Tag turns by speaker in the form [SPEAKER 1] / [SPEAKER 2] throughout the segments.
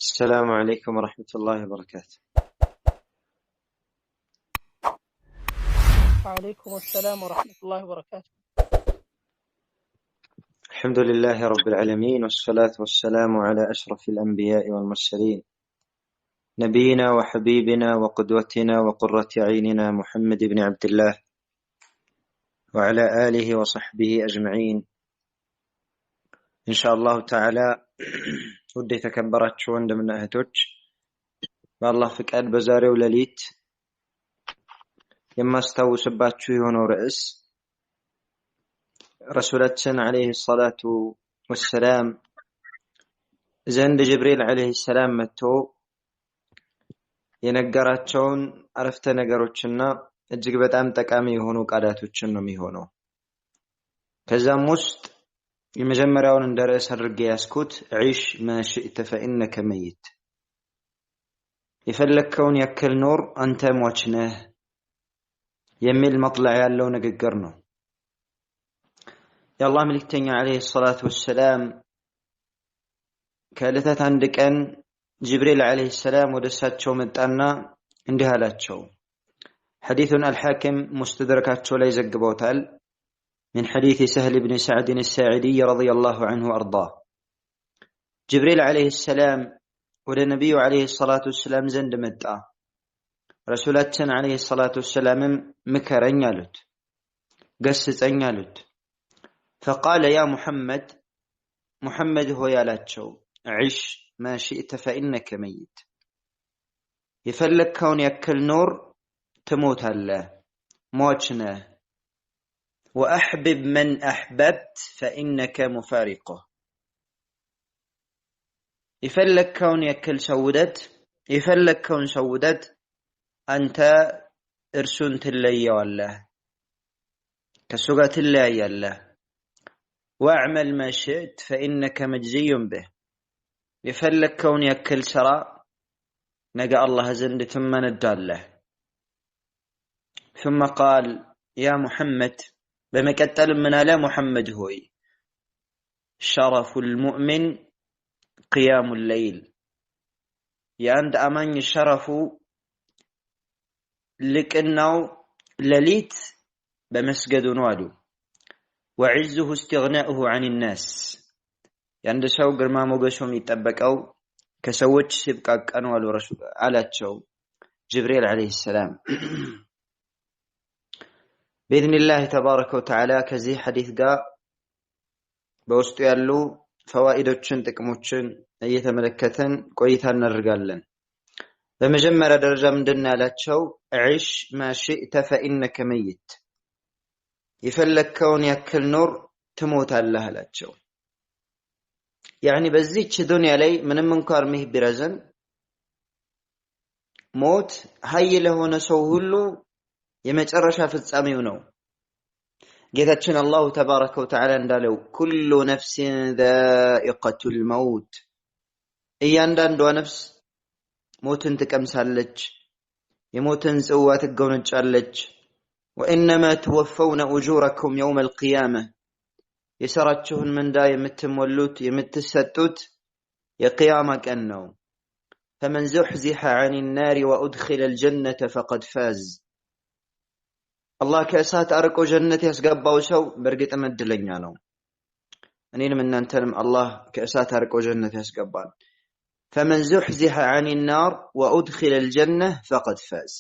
[SPEAKER 1] السلام عليكم ورحمة الله وبركاته.
[SPEAKER 2] وعليكم السلام ورحمة الله وبركاته.
[SPEAKER 1] الحمد لله رب العالمين، والصلاة والسلام على أشرف الأنبياء والمرسلين، نبينا وحبيبنا وقدوتنا وقرة عيننا محمد بن عبد الله وعلى آله وصحبه أجمعين إن شاء الله تعالى. ودي تكبرت شو من أهتوج والله فكأت بزاري ولليت يما استوى سبات شو هنا رئيس رسولتنا عليه الصلاة والسلام زند جبريل عليه السلام متو የነገራቸውን አረፍተ ነገሮችና እጅግ በጣም ጠቃሚ የሆኑ ቃላቶችን ነው የሚሆነው። ከዛም ውስጥ የመጀመሪያውን እንደ ርዕስ አድርጌ ያስኩት ዒሽ ማ ሽእተ ፈኢነከ መይት፣ የፈለከውን ያክል ኖር አንተ ሟች ነህ የሚል መጥለዕ ያለው ንግግር ነው። የአላህ መልእክተኛ አለይሂ ሰላቱ ወሰላም ከዕለታት አንድ ቀን جبريل عليه السلام ودساتشو متانا عندها لاتشو حديث الحاكم مستدركاتشو لا يزقبوتال من حديث سهل بن سعد الساعدي رضي الله عنه وأرضاه. جبريل عليه السلام والنبي عليه الصلاة والسلام زند متى رسولاتنا عليه الصلاة والسلام مكرن يالوت قسس أن يالوت فقال يا محمد هو يالاتشو عش ما شئت فإنك ميت، يفلك كون يأكل نور تموت الله موتنا، وأحبب من أحببت فإنك مفارقه، يفلك كون يأكل سودت، يفلك كون سودت أنت إرسنت اللي والله كسقة الله يالله، واعمل ما شئت فإنك مجزي به، يفلك كون يأكل سراء نقى الله زند ثم نداله. ثم قال يا محمد بمكتل من لا محمد هوي شرف المؤمن قيام الليل، ياند أمان الشرف لكنه لليت بمسجد نوالو، وعزه استغناؤه عن الناس، ያንድ ሰው ግርማ ሞገሱ የሚጠበቀው ከሰዎች ሲብቃቃ ነው አሉ ረሱል አላቸው ጅብሪል አለይሂ ሰላም። باذن الله تبارك وتعالى ከዚህ ሐዲስ ጋር በውስጡ ያሉ ፈዋኢዶችን ጥቅሞችን እየተመለከተን ቆይታ እናደርጋለን። በመጀመሪያ ደረጃ ምንድነው ያላቸው? عش ما شئت فإنك ميت፣ የፈለከውን ያክል ኖር ትሞታለህ አላቸው። يعني በዚህች ዱንያ ላይ ምንም እንኳን እድሜህ ቢረዝም ሞት ሀይ ለሆነ ሰው ሁሉ የመጨረሻ ፍጻሜው ነው። ጌታችን አላሁ ተባረከ ወተዓላ እንዳለው ኩሉ ነፍሲን ዛኢቀቱል መውት፣ እያንዳንዷ ነፍስ ሞትን ትቀምሳለች፣ የሞትን ጽዋ ትጎነጫለች። ወኢነማ ትወፈውነ ኡጁረኩም የውመል ቂያማ፣ የሰራችሁን ምንዳ የምትሞሉት የምትሰጡት የቂያማ ቀን ነው። فمن زحزح عن النار وأدخل الجنة فقد فاز، الله كأسات أرقو جنة يسقبوا سو برقت أمدلኛ ነው። እኔንም እናንተንም الله كأسات أرقو جنة يسقبان. فمن زحزح عن النار وأدخل الجنة فقد فاز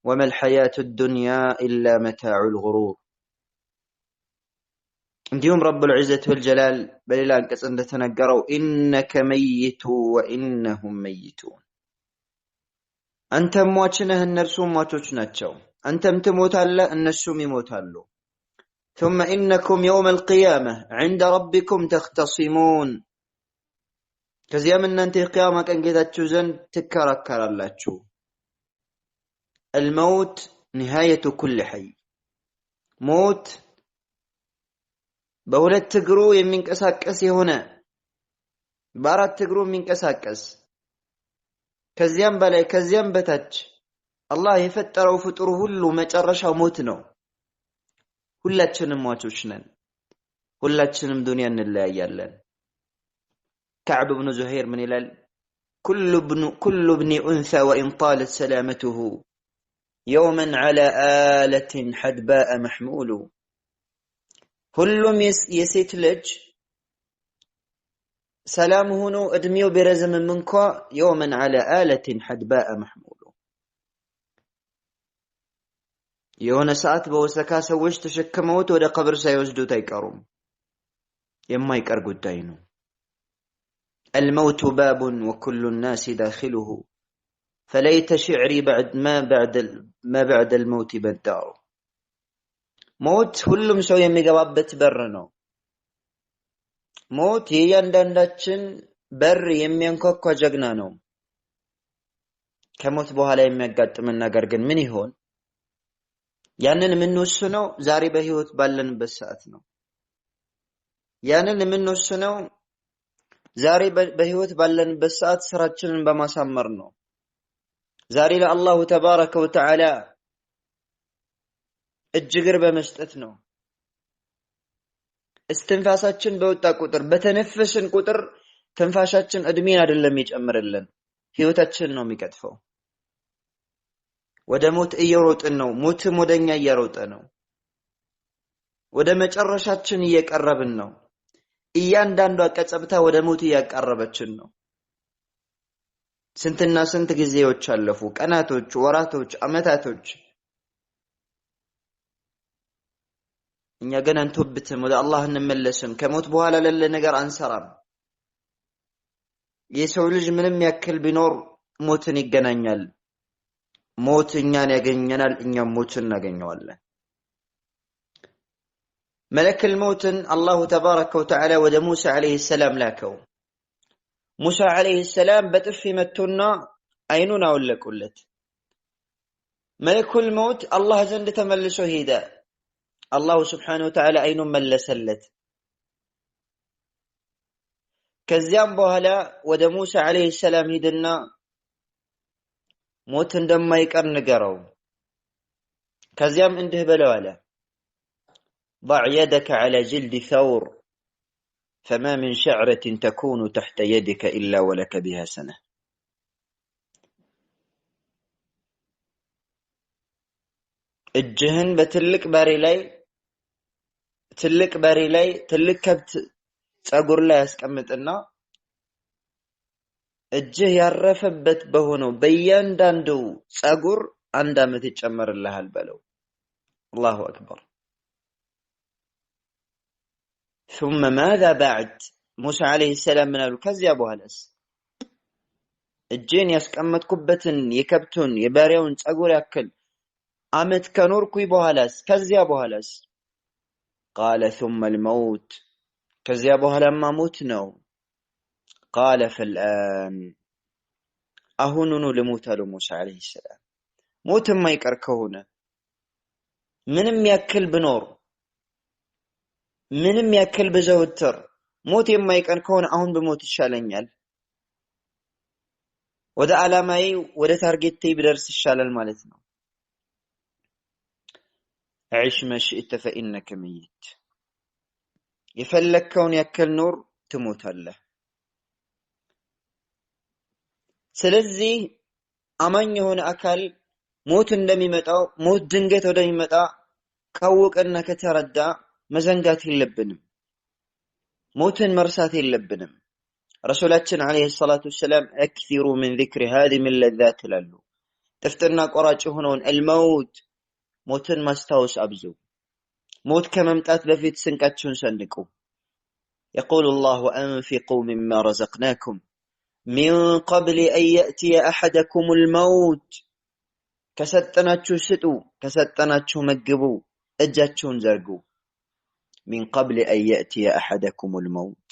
[SPEAKER 1] وما الحياة الدنيا إلا متاع الغرور. እንዲሁም ረቡል ዒዘት ወልጀላል በሌላ አንቀጽ እንደተነገረው ኢነከ መይቱ ወኢነሁም መይቱን፣ አንተም ሟች ነህ እነርሱም ሟቾች ናቸው። አንተም ትሞታለህ እነሱም ይሞታሉ። ثم إنكم يوم القيامة عند ربكم تختصمون، ከዚያም እናንተ የቂያማ ቀን ጌታችሁ ዘንድ ትከራከራላችሁ። الموت نهاية كل حي، ሞት በሁለት እግሩ የሚንቀሳቀስ የሆነ በአራት እግሩ የሚንቀሳቀስ ከዚያም በላይ ከዚያም በታች አላህ የፈጠረው ፍጡር ሁሉ መጨረሻው ሞት ነው። ሁላችንም ሟቾች ነን፣ ሁላችንም ዱንያ እንለያያለን። كعب بن زهير من ይላል كل ابن أنثى وإن طالت سلامته يوما على آلة حدباء محمول ሁሉም የሴት ልጅ ሰላም ሆኖ እድሜው ቢረዝምም እንኳ يوما على آلة حدباء محمول የሆነ ሰዓት በወሰካ ሰዎች ተሸክመውት ወደ ቀብር ሳይወስዱት አይቀሩም የማይቀር ጉዳይ ነው الموت باب وكل الناس داخله فليت شعري بعد ما بعد الموت بدار موت ሁሉም ሰው የሚገባበት በር ነው ሞት የእያንዳንዳችን በር የሚያንኳኳ ጀግና ነው ከሞት በኋላ የሚያጋጥመን ነገር ግን ምን ይሆን ያንን የምንወስነው ዛሬ በህይወት ባለንበት ሰዓት ነው ያንን የምንወስነው ዛሬ በህይወት ባለንበት ሰዓት ስራችንን በማሳመር ነው ዛሬ ለአላሁ ተባረከ ወተዓላ እጅግር በመስጠት ነው እስትንፋሳችን በወጣ ቁጥር በተነፈስን ቁጥር ተንፋሻችን እድሜን አይደለም ይጨምርልን ህይወታችን ነው የሚቀጥፈው ወደ ሞት እየሮጥን ነው ሞትም ወደኛ እየሮጠ ነው ወደ መጨረሻችን እየቀረብን ነው እያንዳንዷ ቀጸብታ ወደ ሞት እያቀረበችን ነው ስንትና ስንት ጊዜዎች አለፉ ቀናቶች ወራቶች አመታቶች እኛ ገና እንተውብትም ወደ አላህ እንመለስም ከሞት በኋላ ለለ ነገር አንሰራም የሰው ልጅ ምንም ያክል ቢኖር ሞትን ይገናኛል ሞት እኛን ያገኘናል እኛም ሞትን እናገኘዋለን ملك الموت الله تبارك وتعالى ود موسى عليه السلام لاكو موسى عليه السلام بتفي متنا عيننا ولكلت ملك الموت الله زند تملسه هيدا الله سبحانه وتعالى عين ملسلت كزيان بوهلا ود موسى عليه السلام هيدنا موت እንደማ ይቀር ንገረው ከዚያም እንዲህ በለው አለ ضع يدك على جلد ثور فما من شعرة تكون تحت يدك إلا ولك بها سنة እጅህን በትልቅ ባሪ ላይ ትልቅ ከብት ጸጉር ላይ ያስቀምጥና እጅህ ያረፈበት በሆነው በእያንዳንዱ ጸጉር አንድ አመት ይጨመርልሃል በለው አላሁ አክበር ثم ماذا بعد موسى عليه السلام من قالوا ከዚያ በኋላስ እጄን ያስቀመጥኩበትን የከብቱን የባሪያውን ጸጉር ያክል አመት ከኖርኩኝ በኋላስ ከዚያ በኋላስ قال ثم الموت ከዚያ በኋላማ ሞት ነው قال فالآن አሁኑኑ ልሞት አሉ ሙሳ عليه السلام ሞት የማይቀር ከሆነ ምንም ያክል ብኖር ምንም ያክል በዘውትር ሞት የማይቀር ከሆነ አሁን በሞት ይሻለኛል ወደ አላማዬ ወደ ታርጌቴ ብደርስ ይሻላል ማለት ነው عيش ما شئت فإنك ميت የፈለከውን ያክል ኑር ትሞታለህ ስለዚህ አማኝ የሆነ አካል ሞት እንደሚመጣው ሞት ድንገት ወደሚመጣ ካወቀና ከተረዳ መዘንጋት የለብንም ሞትን መርሳት የለብንም ረሱላችን አለይሂ ሰላቱ ወሰለም اكثروا من ذكر هذه من اللذات ይላሉ ጥፍጥና ቆራጭ ሆነውን الموت ሞትን ማስታወስ አብዙ ሞት ከመምጣት በፊት ስንቃችሁን ሰንቁ يقول الله وانفقوا مما رزقناكم من قبل أن يأتي أحدكم الموت كسطناچو سطو كسطناچو مغبو اجاچون زرغو من قبل أن يأتي أحدكم الموت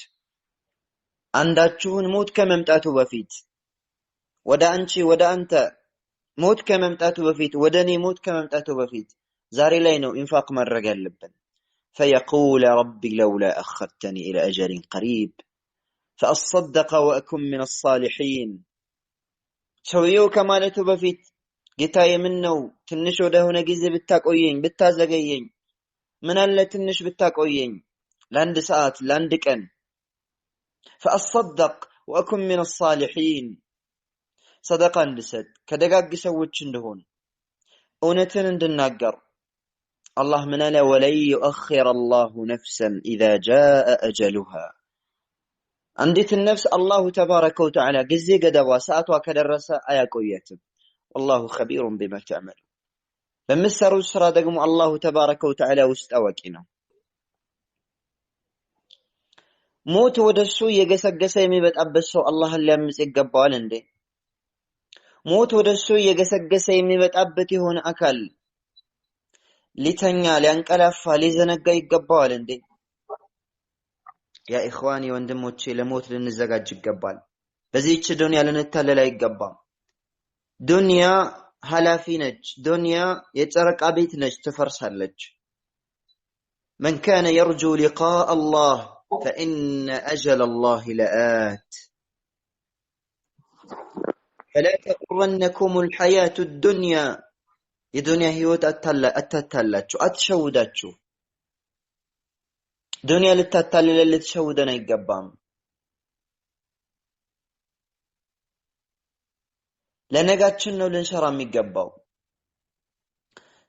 [SPEAKER 1] عنداچون موت كممطاتو بفيت ودا انچي ودا انت موت كممطاتو بفيت ودني موت كممطاتو بفيت زاري لاي نو انفاق مرغ يلبن فيقول ربي لولا أخرتني إلى أجل قريب فأصدق وأكن من الصالحين سويو كمالته بفيت ጌታዬ ምነው ትንሽ ወደ ሆነ ጊዜ ብታቆየኝ ብታዘገየኝ ምን አለ ትንሽ ብታቆየኝ ለአንድ ሰዓት ለአንድ ቀን فأصدق وأكن من الصالحين ሰደቃ እንድሰጥ ከደጋግ ሰዎች እንደሆን እውነትን እንድናገር አላህ ምን አለ ወለይ يؤخر الله نفسا اذا جاء اجلها አንዲት ነፍስ አላሁ ተባረከ ወተዓላ ጊዜ ገደቧ ሰዓቷ ከደረሰ አያቆያትም والله خبير بما تعمل በመሰሩ ስራ ደግሞ አላሁ ተባረከ ወተዓላ ውስጥ አዋቂ ነው ሞት ወደሱ የገሰገሰ የሚመጣበት ሰው አላህን ሊያምጽ ይገባዋል እንዴ ሞት ወደሱ የገሰገሰ የሚመጣበት የሆነ አካል ሊተኛ ሊያንቀላፋ ሊዘነጋ ይገባዋል እንዴ ያ ኢኽዋኒ ወንድሞቼ ለሞት ልንዘጋጅ ይገባል በዚህች ዱንያ ልንታለል አይገባም ዱንያ ሐላፊ ነች ዱንያ የጨረቃ ቤት ነች ትፈርሳለች من كان يرجو لقاء الله فإن أجل الله لآت فلا تغرنكم الحياة الدنيا የዱንያ ህይወት አታታላችሁ አትሸውዳችሁ ዱንያ ልታታልለ ልትሸውደን አይገባም ለነጋችን ነው ልንሰራ የሚገባው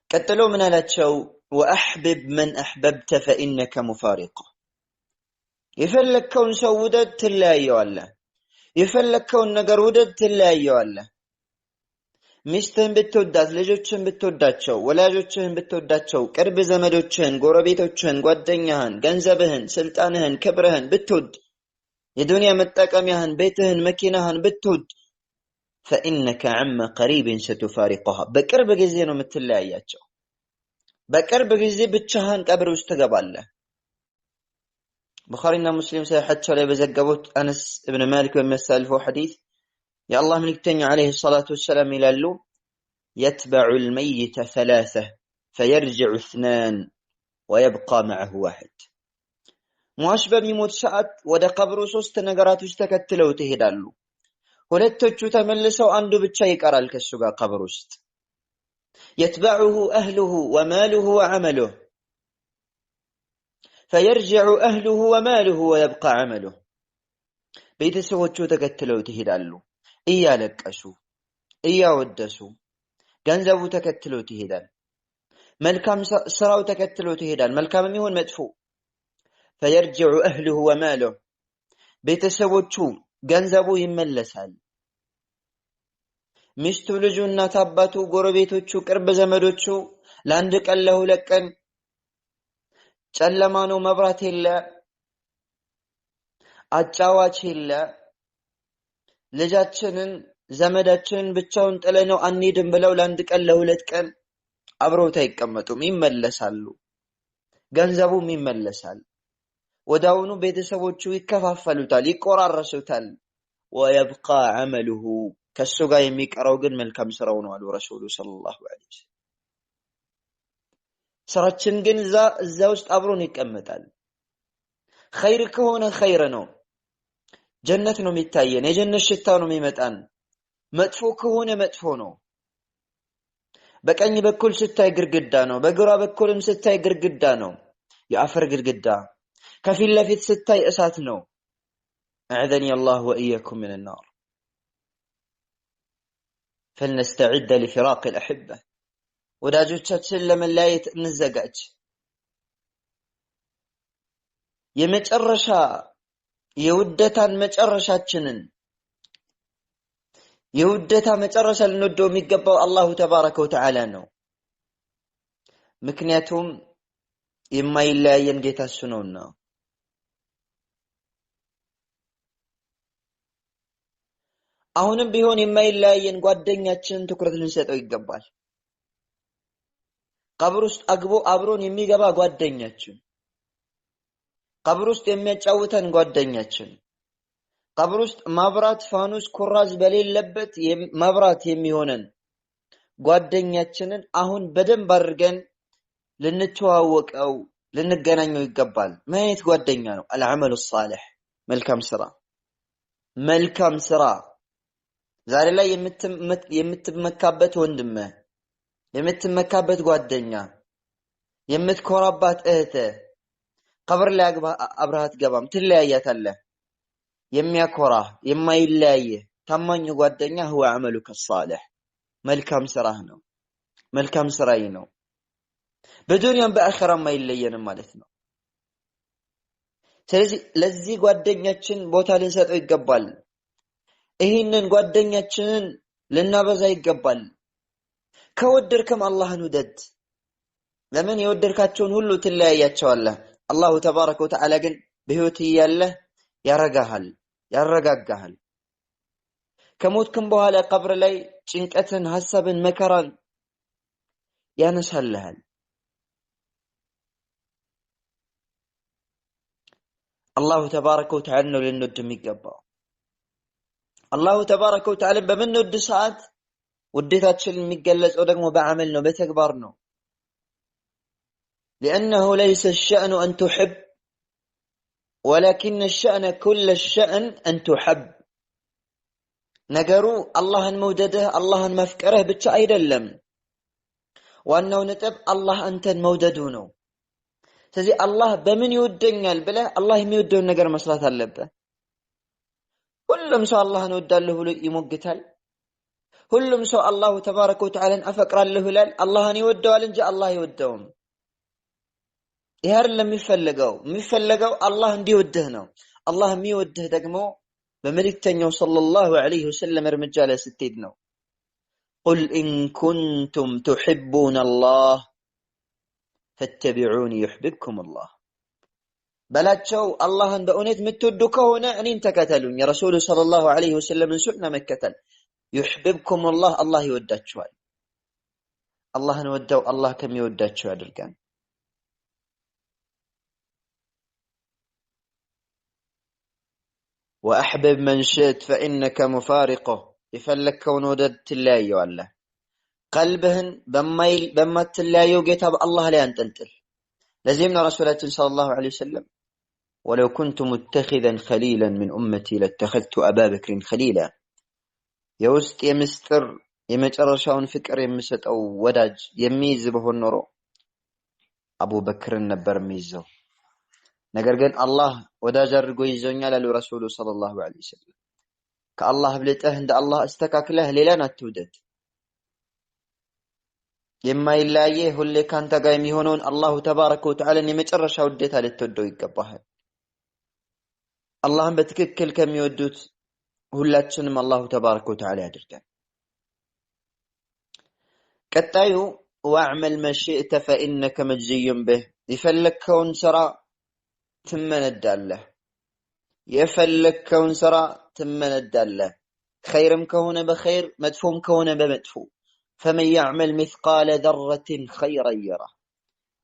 [SPEAKER 1] ቀጥሎ ምን አላቸው واحبب من احببت فانك مفارق የፈለከውን ሰው ውደድ ትለያየዋለህ የፈለከውን ነገር ውደድ ትለያየዋለህ ሚስትህን ብትወዳት ልጆችህን ብትወዳቸው ወላጆችህን ብትወዳቸው ቅርብ ዘመዶችህን ጎረቤቶችህን ጓደኛህን ገንዘብህን ስልጣንህን ክብርህን ብትወድ የዱንያ መጠቀሚያህን ቤትህን መኪናህን ብትወድ فإنك عما قريب ستفارقها በቅርብ ጊዜ ነው የምትለያያቸው በቅርብ ጊዜ ብቻህን ቀብር ውስጥ ትገባለህ ቡኻሪና ሙስሊም ሰሒሐቸው ላይ በዘገቡት አነስ ኢብኑ ማሊክ በሚያስተላልፈው ሐዲስ يا الله ملكتني عليه الصلاة والسلام يلالو يتبع الميت ثلاثة فيرجع اثنان ويبقى معه واحد مواشبه بيموت ساعت ودا قبرو ሶስት ነገራቶች ተከትለው ትሄዳሉ ሁለቶቹ ተመልሰው አንዱ ብቻ ይቀራል ከሱ ጋር ቀብር ውስጥ يتبعه أهله وماله وعمله فيرجع أهله وماله ويبقى عمله ቤተሰቦቹ ተከትለው ትሄዳሉ እያለቀሱ እያወደሱ ገንዘቡ ተከትሎት ይሄዳል መልካም ስራው ተከትሎት ይሄዳል መልካም ይሁን መጥፎ فيرجع اهله وماله ቤተሰቦቹ ገንዘቡ ይመለሳል ሚስቱ ልጁ እናት አባቱ ጎረቤቶቹ ቅርብ ዘመዶቹ ለአንድ ቀን ለሁለት ቀን ጨለማ ነው መብራት የለ አጫዋች የለ ልጃችንን ዘመዳችንን ብቻውን ጥለነው አንሄድም ብለው ለአንድ ቀን ለሁለት ቀን አብረው ተይቀመጡም ይመለሳሉ ገንዘቡም ይመለሳል ወዳውኑ ቤተሰቦቹ ይከፋፈሉታል ይቆራረሱታል ويبقى عمله ከሱ ጋር የሚቀረው ግን መልካም ስራው ነው አሉ ረሱሉ ሰለላሁ ዐለይሂ ወሰለም ስራችን ግን እዛ ውስጥ አብሮን ይቀመጣል ኸይር ከሆነ ኸይር ነው ጀነት ነው የሚታየን የጀነት ሽታ ነው የሚመጣን መጥፎ ከሆነ መጥፎ ነው በቀኝ በኩል ስታይ ግርግዳ ነው በግራ በኩልም ስታይ ግርግዳ ነው የአፈር ግርግዳ ከፊት ለፊት ስታይ እሳት ነው أعذني الله وإياكم من النار فلنستعد لفراق الأحبة ወዳጆቻችን ለመለያየት እንዘጋጅ የመጨረሻ የውደታን መጨረሻችንን የውደታ መጨረሻ ልንወደው የሚገባው አላሁ ተባረከ ወተዓላ ነው ምክንያቱም የማይለያየን ጌታ እሱ ነውና አሁንም ቢሆን የማይለያየን ጓደኛችንን ትኩረት ልንሰጠው ይገባል ቀብር ውስጥ አብሮን የሚገባ ጓደኛችን ቀብር ውስጥ የሚያጫውተን ጓደኛችን ቀብር ውስጥ ማብራት ፋኑስ ኩራዝ በሌለበት ማብራት የሚሆነን ጓደኛችንን አሁን በደንብ አድርገን ልንተዋወቀው ልንገናኘው ይገባል ማለት ጓደኛ ነው العمل الصالح መልካም ስራ ዛሬ ላይ የምትመካበት ወንድም የምትመካበት ጓደኛ የምትኮራባት እህት ቀብር ላይ አብረሃት ገባም ትለያያታለህ የሚያኮራ የማይለያየ ታማኝ ጓደኛ هو عملك الصالح መልካም ስራህ ነው መልካም ስራዬ ነው በዱንያም በአኺራም ማይለየንም ማለት ነው ስለዚህ ለዚህ ጓደኛችን ቦታ ልንሰጠው ይገባል ይሄንን ጓደኛችንን ልናበዛ ይገባል ከወደድከም አላህን ውደድ ለምን የወደድካቸውን ሁሉ ትለያያቸዋለህ አላሁ ተባረከ ወተዓላ ግን በህይወት ያለ ያረጋጋሃል ከሞትክም በኋላ ቀብር ላይ ጭንቀትን ሐሳብን መከራን ያነሳልሃል አላሁ ተባረከ ወተዓላ ነው ልንወድ የሚገባው አላሁ ተባረከ ወተዓላ በምንወድ ሰዓት ውዴታችን የሚገለጸው ደግሞ በአመል ነው በተግባር ነው لأنه ليس الشأن أن تحب ولكن الشأن كل الشأن أن تحب نقروا الله مودده الله مفكره بتش أيدلم وأنه نتب الله أنت موددونه تزي الله بمن يودنيا البلا الله يودون نقر مسرات اللبه كلهم سو الله نودال له يمقتل كلهم سو الله تبارك وتعالى أفكر له لال الله يودوا لنجا الله يودهم يهر لم يفلقوا الله اندي وده ነው الله የሚወድህ ደግሞ በመልእክተኛው ሰለላሁ ዐለይሂ ወሰለም እርምጃ ላይ ስትሄድ ነው قل إن كنتم تحبون الله فاتبعوني يحببكم الله በላቸው አላህን በእውነት የምትወዱ ከሆነ እኔን ተከተሉኝ የረሱል ሰለላሁ ዐለይሂ ወሰለም ሱና መከተል يحببكم الله الله ይወዳችኋል አላህን ወደው አላህ ከሚወዳቸው ያድርገን وأحبب من شئت فإنك مفارقه يفلكون ودد تلايو الله قلبهن بما تلايو كتاب الله لا ينتنتل لزمنا رسولة صلى الله عليه وسلم ولو كنت متخذا خليلا من أمتي لاتخذت أبا بكر خليلا يوست يمستر يمجرشون فكر يمست أو وداج يميز به النورو أبو بكر النبر ميزو نقرقن الله وداج الرقو يزوني على رسول صلى الله عليه وسلم كالله بلته عند الله استكاك له ليلانا تودد يما إلايه اللي كان تقايم يهونون الله تبارك وتعالى يمجرش وديتها للتودو يقبها اللهم بتككل كم يودوت ሁላችንም አላሁ ተባረከ ወተዓላ ያድርገን ቀጣዩ واعمل ما شئت فإنك مجزي به يفلكون سرا ትመነዳለህ የፈለከውን ስራ ትመነዳለህ خيرም ከሆነ በخير መጥፎም ከሆነ በመጥፎ فمن يعمل مثقال ذرة خيرا يره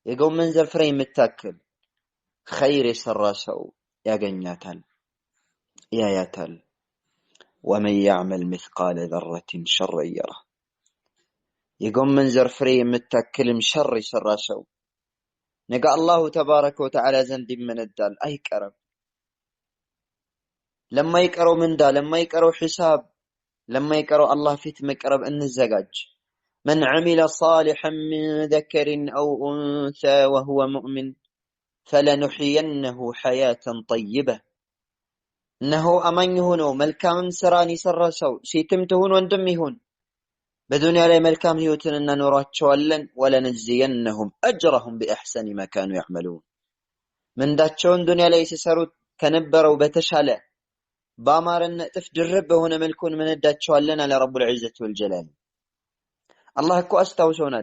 [SPEAKER 1] የጎመን ዘር ፍሬ የምታክል خير የሰራ ሰው ያገኛታል ያያታል ومن يعمل مثقال ذرة شرا يره يقوم زر فري يمتاكلم شر يسرى سو نقا الله تبارك وتعالى زند من الدال أي كرم لما يكروا من دا لما يكروا حساب لما يكروا الله فيت مكرب أن الزجاج من عمل صالحا من ذكر أو أنثى وهو مؤمن فلنحيينه حياة طيبة إنه أمن يهونو ملكام سراني سرى سو سيتمتهون واندميهون بدنيا لي ملكام هيوتن أن نراتشوالن ولنجزينهم أجرهم بأحسن ما كانوا يعملون من داتشون دنيا لي سسروا كنبروا بتشالة بامارن تفجرب هنا ملكون من داتشوالن على رب العزة والجلال الله كو أستوسونا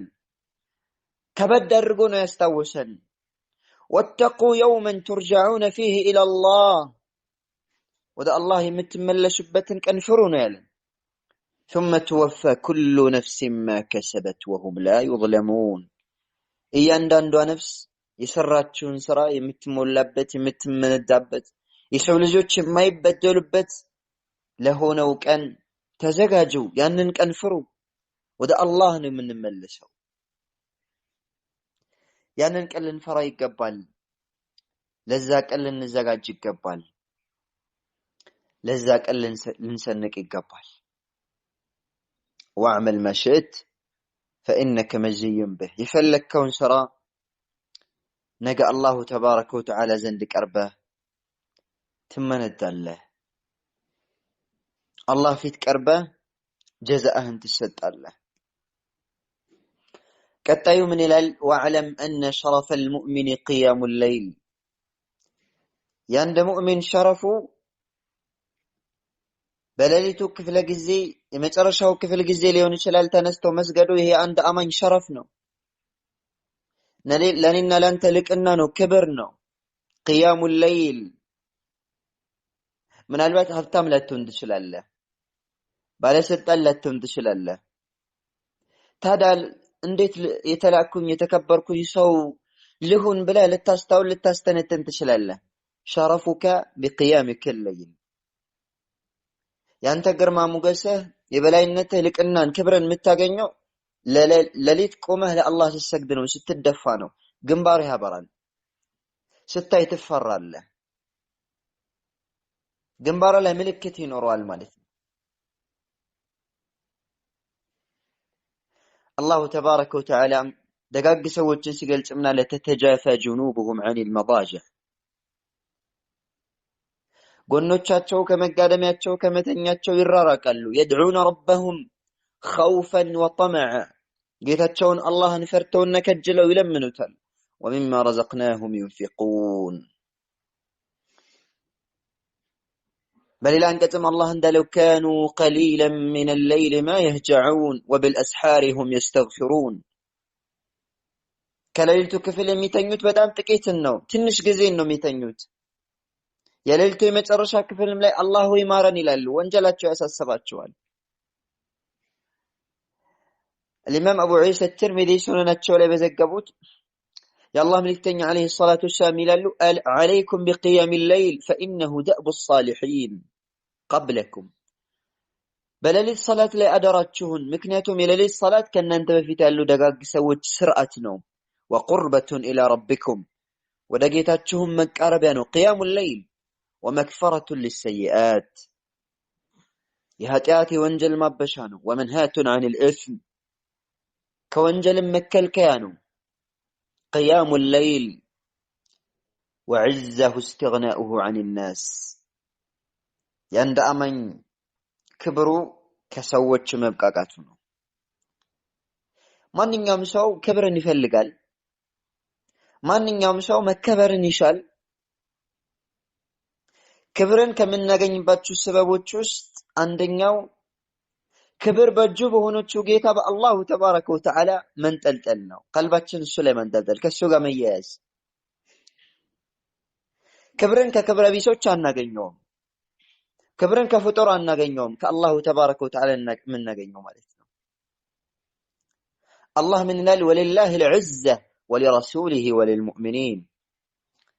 [SPEAKER 1] كبد الرقون يستوسن واتقوا يوما ترجعون فيه إلى الله وذا الله متمل شبة كنفرون يالن ثم توفى كل نفس ما كسبت وهم لا يظلمون اياندانዷ ነፍስ የሰራችውን ስራ የምትሞላበት የምትመነዳበት የሰው ልጆች የማይበደሉበት ለሆነው ቀን ተዘጋጁ ያንን ቀን ፍሩ ወደ አላህ ነው የምንመለሰው ያንን ቀን ልንፈራ ይገባል ለዛ ቀን ልንዘጋጅ ይገባል ለዛ ቀን ልንሰንቅ ይገባል واعمل ما شئت فإنك مجزي به يفلكون سرا نقى الله تبارك وتعالى زندك أرباه ثم ندى الله አላህ ፊት ቀርበህ ጀዛእህን ትሰጣለህ። ቀጣዩ ምን ይላል? ወዕለም አነ ሸረፈል ሙእሚን ቂያሙል ለይል። የአንድ ሙእሚን ሸረፉ በሌሊቱ ክፍለ ጊዜ የመጨረሻው ክፍል ጊዜ ሊሆን ይችላል ተነስቶ መስገዱ። ይሄ አንድ አማኝ ሸረፍ ነው፣ ለኔና ላንተ ልቅና ነው፣ ክብር ነው። ቂያሙል ለይል ምናልባት ሀብታም ላትሆን ትችላለህ፣ ባለስልጣን ላትሆን ትችላለህ። ታዲያ እንዴት የተላኩኝ የተከበርኩኝ ሰው ልሁን ብለህ ልታስተውል ልታስተነትን ትችላለህ? ሸረፉከ ቢቂያሚከ ለይል። ያንተ ግርማ ሞገስህ የበላይነትህ ልቅናን ክብርን የምታገኘው ሌሊት ቆመህ ለአላህ ስትሰግድ ነው፣ ስትደፋ ነው። ግንባርህ ያበራል፣ ስታይ ትፈራለህ፣ ግንባር ላይ ምልክት ይኖረዋል ማለት ነው። አላሁ ተባረከ ወተዓላ ደጋግ ሰዎችን ሲገልጽ ምን አለ? ተተጃፋ ጁኑቡሁም ዐኒል መዳጂዕ፣ ጎኖቻቸው ከመጋደሚያቸው ከመተኛቸው ይራራቃሉ። የድዑነ ረበሁም ኸውፈን ወጠመዐ፣ ጌታቸውን አላህን ፈርተውና ከጅለው ይለምኑታል። ወሚማ ረዘቅናሁም ዩንፊቁን። በሌላ አንቀጽም አላህ እንዳለው ካኑ ቀሊለን ሚነል ለይሊ ማ የህጀዑን ወቢልአስሓሪ ሁም የስተግፊሩን። ከሌሊቱ ክፍል የሚተኙት በጣም ጥቂትን ነው፣ ትንሽ ጊዜን ነው የሚተኙት። የሌሊቱ የመጨረሻ ክፍልም ላይ አላህ ሆይ ማረን ይላሉ፣ ወንጀላቸው ያሳስባቸዋል። الإمام أبو عيسى الترمذي سننቸው ላይ በዘገቡት የአላህ መልእክተኛ عليه الصلاة والسلام ይላሉ عليكم بقيام الليل فإنه دأب الصالحين قبلكم። በሌሊት ሰላት ላይ አደራችሁን፣ ምክንያቱም የሌሊት ሰላት ከእናንተ በፊት ያሉ ደጋግ ሰዎች ስርዓት ነው። وقربة إلى ربكم፣ ወደ ጌታችሁም መቃረቢያ ነው። قيام الليل ومكفرة للسيئات፣ የኃጢአት የወንጀል ማበሻ ነው። ومنهاة عن الإثم، كوانجل مكلكيانو. قيام الليل وعزه استغناؤه عن الناس، يند أمن كبرو كسوتش مبقاقاتونو. من يوم سو كبرن يفلقال، من يوم سو مكبرن يشال. كبرن كمن نغن باتشو سببوچ ውስጥ አንደኛው ክብር በእጁ በሆነችው ጌታ በአላሁ ተባረከ ወተዓላ መንጠልጠል ነው። ቀልባችን እሱ ላይ መንጠልጠል፣ ከሱ ጋር መያያዝ። ክብርን ከክብረ ቢሶች አናገኘውም፣ ክብርን ከፍጡር አናገኘውም፣ ከአላሁ ተባረከ ወተዓላ የምናገኘው ማለት ነው። አላህ ምን ይላል? ወሊላሂ ልዕዘ ወሊረሱሊሂ ወሊልሙእሚኒን።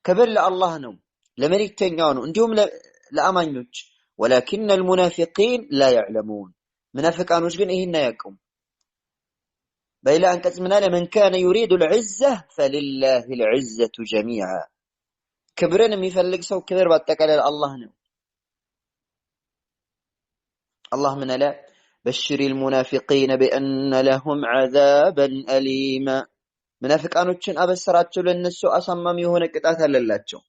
[SPEAKER 1] ክብር ለአላህ ነው፣ ለመልእክተኛው ነው፣ እንዲሁም ለአማኞች። ወላኪነ ልሙናፊቂን ላ ያዕለሙን፣ منافقانوش ግን ይሄን አያውቁም። በሌላ አንቀጽ ምን አለ? من كان يريد العزة فلله العزة جميعا። ክብርን የሚፈልግ ሰው ክብር በአጠቃላይ አላህ ነው። አላህ ምን አለ? بشر المنافقين بأن لهم عذابا أليما። منافقانዎችን አበስራቸው ለነሱ አሳማሚ የሆነ ቅጣት አለላቸው።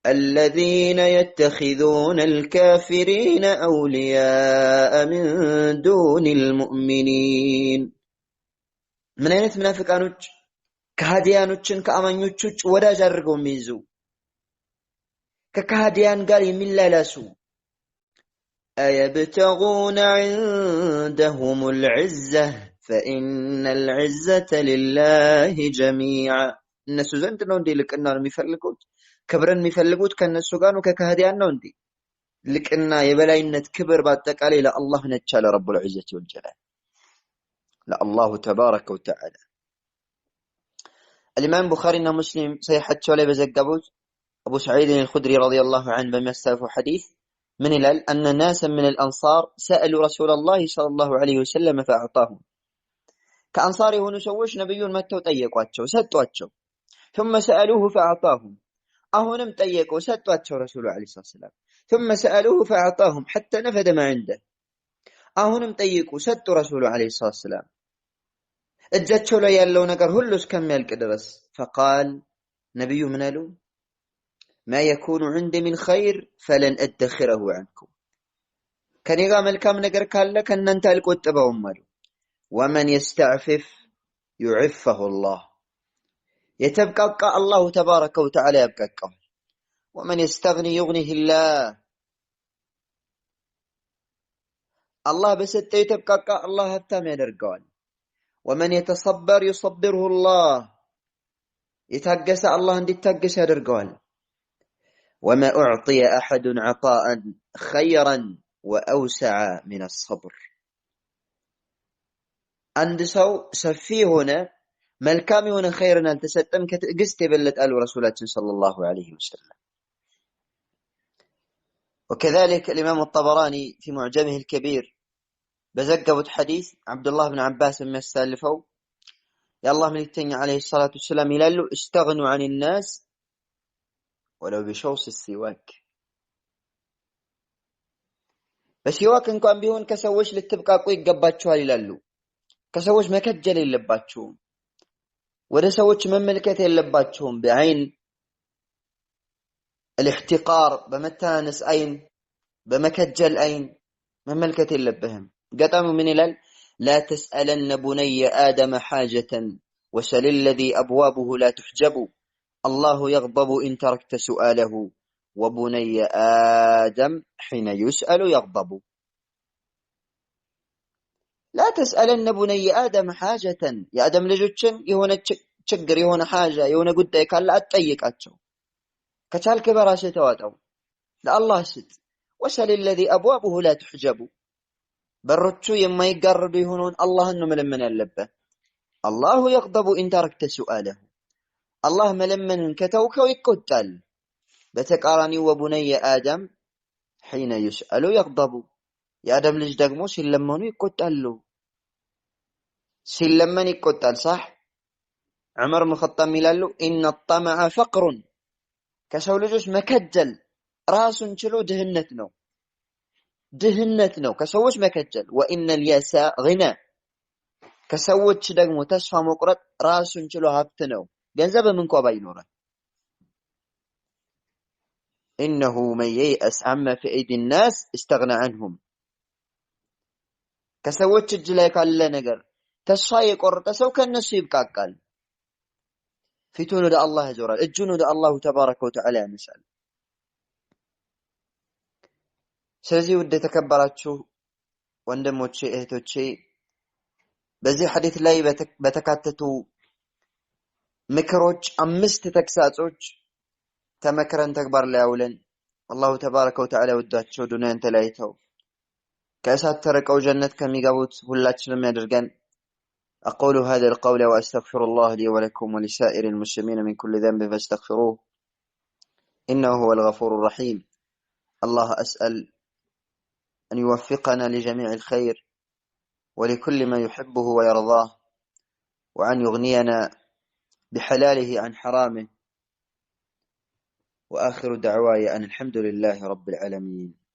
[SPEAKER 1] الذين يتخذون الكافرين أولياء من دون المؤمنين. من أين منافقانوች ከሃዲያኖችን ከአማኞች ውጭ ወዳጅ አድርገው የሚይዙ፣ ከከሃዲያን ጋር የሚላላሱ። أيبتغون عندهم العزة فإن العزة لله جميعا። እነሱ ዘንድ ነው እንዴ ልቅና የሚፈልጉት? ክብርን የሚፈልጉት ከነሱ ጋር ነው ከከሃዲያን ነው እንዴ? ልቅና የበላይነት ክብር በአጠቃላይ ለአላህ ነች አለ ረቡል ዒዘቲ ወልጀላል፣ ለአላሁ ተባረከ ወተዓላ። الإمام بخاريና ሙስሊም ሰሒሐቸው ላይ በዘገቡት አቡ ሰዒድ አልኹድሪ ረዲየላሁ ዐንሁ በሚያስተላልፈው ሐዲስ ምን ይላል? أن ناسا من الأنصار سألوا رسول الله صلى الله عليه وسلم فأعطاهم። ከአንሳር የሆኑ ሰዎች ነብዩን መተው ጠየቋቸው፣ ሰጧቸው። ثم سألوه فأعطاهم، أهونم طيقوا سطواچو رسول الله عليه الصلاة والسلام. ثم سألوه فأعطاهم حتى نفد ما عنده. أهونم طيقوا سطوا رسول الله عليه الصلاة والسلام እጃቸው ላይ ያለው ነገር ሁሉ እስከሚያልቅ ድረስ። فقال ነብዩ ምን አሉ? ما يكون عندي من خير فلن أدخره عنكم። كنيغا ملكام نجر كالا كننت القطبهم مالو ومن يستعفف يعفه الله يتبقى الله تبارك وتعالى يبقى ومن يستغني يغنيه الله بسته يتبقى الله هفتام يدرقوال ومن يتصبر يصبره الله يتقس الله اندي تقس يدرقوال وما أعطي أحد عطاء خيرا وأوسع من الصبر عند سو سفي هنا ملكام هنا خيرنا التستم كتقست بلت قال رسولات صلى الله عليه وسلم. وكذلك الإمام الطبراني في معجمه الكبير بزقبت حديث عبد الله بن عباس من السالفو يا الله من التني عليه الصلاة والسلام يلالو استغنوا عن الناس ولو بشوص السواك በሲዋክ እንኳን ቢሆን ከሰዎች ልትብቃቁ ይገባችኋል ይላሉ ከሰዎች መከጀል የለባችሁም ወደ ሰዎች መመልከት የለባችሁም بعين الاحتقار በመታነስ አይን በመከጀል አይን መመልከት የለብህም ገጣሙ ምን ይላል لا تسألن بني آدم حاجة وسل الذي أبوابه لا تحجب الله يغضب إن تركت سؤاله وبني آدم حين يسأل يغضب لا تسألن بني آدم حاجة يا آدم لجوتشن يهون تشجر يهون حاجة يهون قد يكال لا أتيك أتشو كتال كبرا ستواتو لا الله ست وسل الذي أبوابه لا تحجب برتشو يما يقرب يهونون الله إنه ملمن اللبة الله يغضب إن تركت سؤاله الله ملمن كتوك ويكتل بتكارني وبني آدم حين يسأل يغضب يا آدم لج دقمو سلمانو يكتلو سلمان يكتل صح عمر مخطم يلالو إن الطمع فقر كسو لجوش مكجل راس انشلو دهنتنو كسوش مكجل وإن الياساء غنى كسوش دقمو تسفى مقرط راس انشلو هفتنو جنزب منكو بينورا إنه من ييأس عما في أيدي الناس استغنى عنهم كسوتش الجلايك على نجر تسفى يقرط سو كان نسيب كاكال في تونو دا الله زورا الجنو دا الله تبارك وتعالى نسأل سلزي ودي تكبراتشو واندموتشي اهتوتشي بزي حديث لاي بتكاتتو مكروج أمست تكساتوج تمكرن تكبر لاولن الله تبارك وتعالى وداتشو دونين تلايتو كأسات تركوا جنة كميقابوت هلاتش لم يدرقن أقول هذا القول وأستغفر الله لي ولكم ولسائر المسلمين من كل ذنب فاستغفروه إنه هو الغفور الرحيم. الله أسأل أن يوفقنا لجميع الخير ولكل ما يحبه ويرضاه وأن يغنينا بحلاله عن حرامه وآخر دعواي أن الحمد لله رب العالمين.